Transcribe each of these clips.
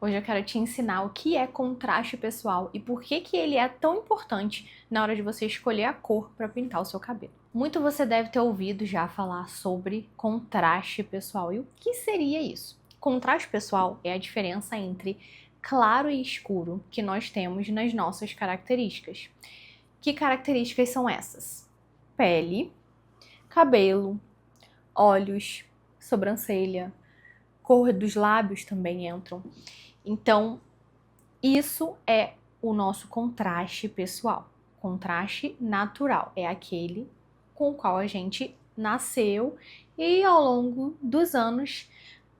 Hoje eu quero te ensinar o que é contraste pessoal e por que ele é tão importante na hora de você escolher a cor para pintar o seu cabelo. Muito você deve ter ouvido já falar sobre contraste pessoal. E o que seria isso? Contraste pessoal é a diferença entre claro e escuro que nós temos nas nossas características. Que características são essas? Pele, cabelo, olhos, sobrancelha, cor dos lábios também entram. Então, isso é o nosso contraste pessoal. Contraste natural é aquele com o qual a gente nasceu e ao longo dos anos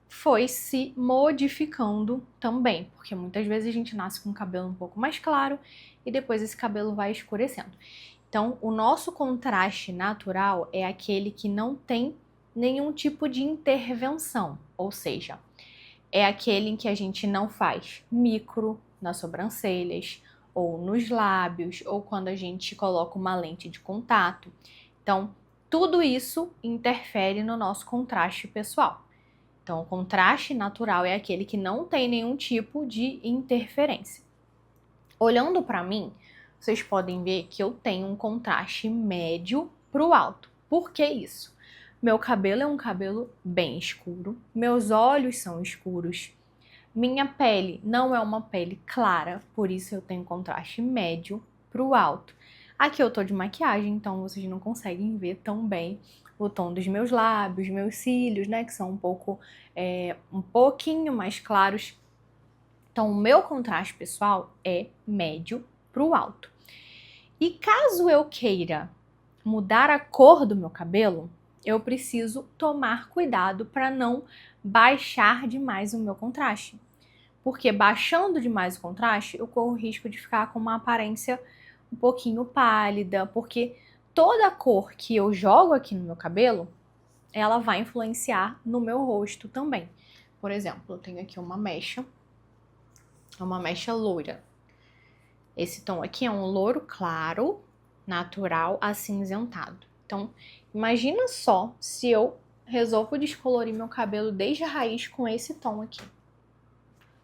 foi se modificando também, porque muitas vezes a gente nasce com o cabelo um pouco mais claro e depois esse cabelo vai escurecendo. Então, o nosso contraste natural é aquele que não tem nenhum tipo de intervenção, ou seja, é aquele em que a gente não faz micro nas sobrancelhas, ou nos lábios, ou quando a gente coloca uma lente de contato. Então, tudo isso interfere no nosso contraste pessoal. Então, o contraste natural é aquele que não tem nenhum tipo de interferência. Olhando para mim, vocês podem ver que eu tenho um contraste médio para o alto. Por que isso? Meu cabelo é um cabelo bem escuro, meus olhos são escuros, minha pele não é uma pele clara, por isso eu tenho contraste médio para o alto. Aqui eu tô de maquiagem, então vocês não conseguem ver tão bem o tom dos meus lábios, meus cílios, né, que são um pouquinho mais claros. Então o meu contraste pessoal é médio para o alto. E caso eu queira mudar a cor do meu cabelo, eu preciso tomar cuidado para não baixar demais o meu contraste. Porque baixando demais o contraste, eu corro o risco de ficar com uma aparência um pouquinho pálida, porque toda a cor que eu jogo aqui no meu cabelo, ela vai influenciar no meu rosto também. Por exemplo, eu tenho aqui uma mecha loira. Esse tom aqui é um louro claro, natural, acinzentado. Então, imagina só se eu resolvo descolorir meu cabelo desde a raiz com esse tom aqui.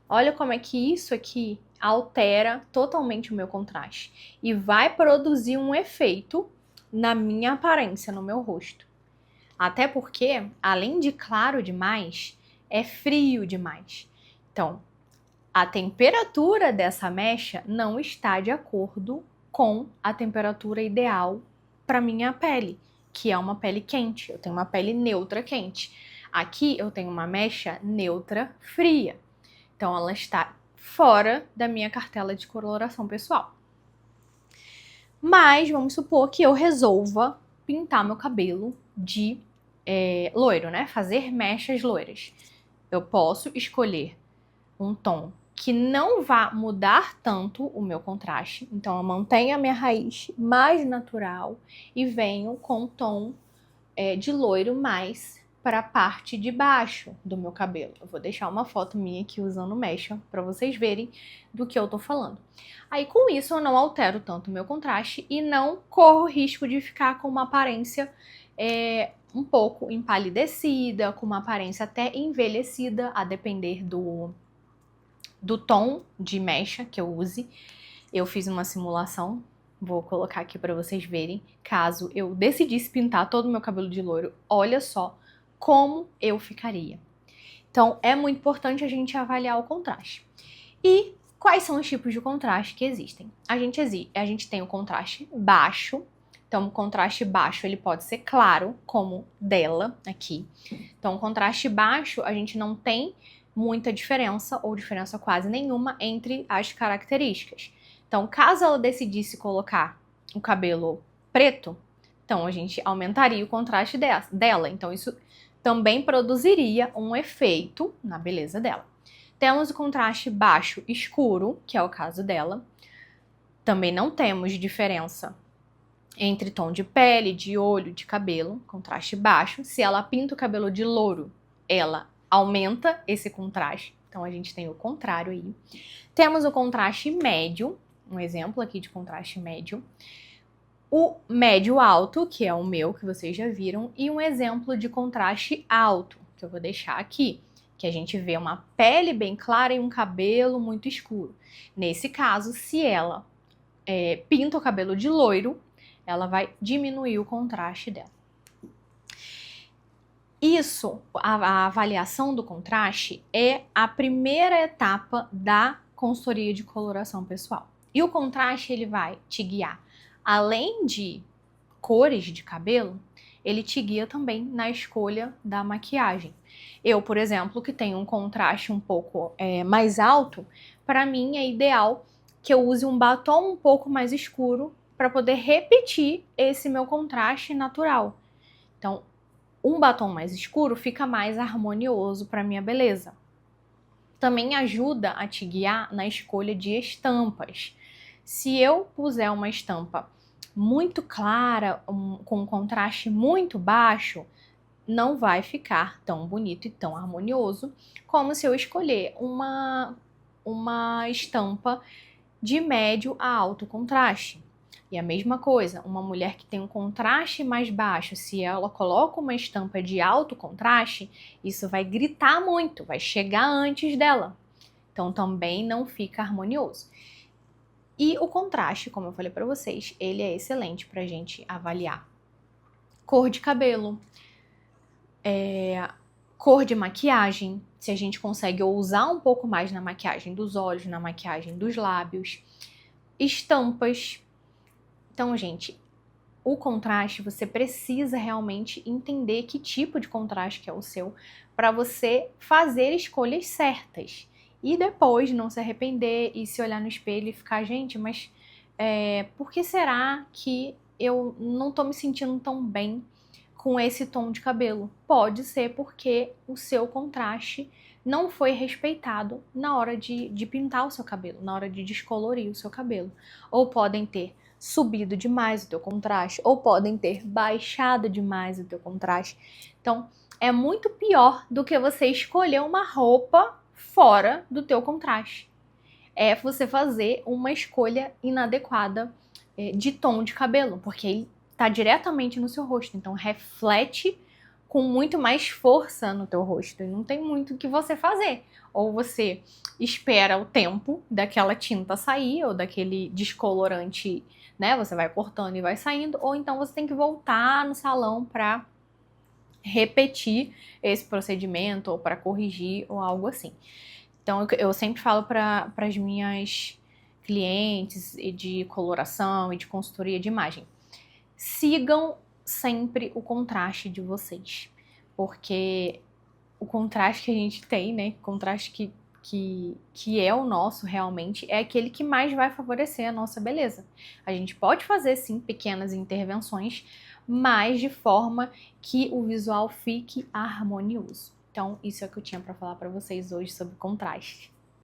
Olha como é que isso aqui altera totalmente o meu contraste e vai produzir um efeito na minha aparência, no meu rosto. Até porque, além de claro demais, é frio demais. Então, a temperatura dessa mecha não está de acordo com a temperatura ideal para minha pele, que é uma pele quente. Eu tenho uma pele neutra quente. Aqui eu tenho uma mecha neutra fria. Então, ela está fora da minha cartela de coloração pessoal. Mas, vamos supor que eu resolva pintar meu cabelo de loiro, né? Fazer mechas loiras. Eu posso escolher um tom que não vá mudar tanto o meu contraste. Então, eu mantenho a minha raiz mais natural e venho com um tom de loiro mais para a parte de baixo do meu cabelo. Eu vou deixar uma foto minha aqui usando mecha para vocês verem do que eu tô falando. Aí com isso eu não altero tanto o meu contraste e não corro o risco de ficar com uma aparência um pouco empalidecida, com uma aparência até envelhecida, a depender do tom de mecha que eu use. Eu fiz uma simulação, vou colocar aqui para vocês verem, caso eu decidisse pintar todo o meu cabelo de loiro, olha só como eu ficaria. Então, é muito importante a gente avaliar o contraste. E quais são os tipos de contraste que existem? A gente tem o contraste baixo. Então, o contraste baixo, ele pode ser claro, como dela aqui. Então, o contraste baixo, a gente não tem muita diferença, ou diferença quase nenhuma, entre as características. Então, caso ela decidisse colocar o cabelo preto, então a gente aumentaria o contraste dela. Então, isso também produziria um efeito na beleza dela. Temos o contraste baixo escuro, que é o caso dela. Também não temos diferença entre tom de pele, de olho, de cabelo. Contraste baixo. Se ela pinta o cabelo de louro, ela aumenta esse contraste. Então, a gente tem o contrário aí. Temos o contraste médio. Um exemplo aqui de contraste médio. O médio alto, que é o meu, que vocês já viram, e um exemplo de contraste alto, que eu vou deixar aqui, que a gente vê uma pele bem clara e um cabelo muito escuro. Nesse caso, se ela pinta o cabelo de loiro, ela vai diminuir o contraste dela. Isso, a avaliação do contraste, é a primeira etapa da consultoria de coloração pessoal. E o contraste, ele vai te guiar, além de cores de cabelo, ele te guia também na escolha da maquiagem. Eu, por exemplo, que tenho um contraste um pouco mais alto, para mim é ideal que eu use um batom um pouco mais escuro para poder repetir esse meu contraste natural. Então, um batom mais escuro fica mais harmonioso para minha beleza. Também ajuda a te guiar na escolha de estampas. Se eu puser uma estampa muito clara, com um contraste muito baixo, não vai ficar tão bonito e tão harmonioso como se eu escolher uma estampa de médio a alto contraste. E a mesma coisa, uma mulher que tem um contraste mais baixo, se ela coloca uma estampa de alto contraste, isso vai gritar muito, vai chegar antes dela. Então também não fica harmonioso. E o contraste, como eu falei para vocês, ele é excelente para a gente avaliar cor de cabelo, cor de maquiagem, se a gente consegue ousar um pouco mais na maquiagem dos olhos, na maquiagem dos lábios, estampas. Então, gente, o contraste, você precisa realmente entender que tipo de contraste que é o seu para você fazer escolhas certas. E depois não se arrepender e se olhar no espelho e ficar, gente, mas por que será que eu não tô me sentindo tão bem com esse tom de cabelo? Pode ser porque o seu contraste não foi respeitado na hora de pintar o seu cabelo, na hora de descolorir o seu cabelo. Ou podem ter subido demais o teu contraste, ou podem ter baixado demais o teu contraste. Então, é muito pior do que você escolher uma roupa fora do teu contraste. É você fazer uma escolha inadequada de tom de cabelo, porque ele está diretamente no seu rosto, então reflete com muito mais força no teu rosto e não tem muito o que você fazer. Ou você espera o tempo daquela tinta sair ou daquele descolorante, né? Você vai cortando e vai saindo, ou então você tem que voltar no salão para repetir esse procedimento ou para corrigir ou algo assim. Então eu sempre falo para as minhas clientes de coloração e de consultoria de imagem, sigam sempre o contraste de vocês, porque o contraste que a gente tem, né, contraste que é o nosso realmente, é aquele que mais vai favorecer a nossa beleza. A gente pode fazer sim pequenas intervenções, mas de forma que o visual fique harmonioso. Então, isso é o que eu tinha para falar para vocês hoje sobre contraste.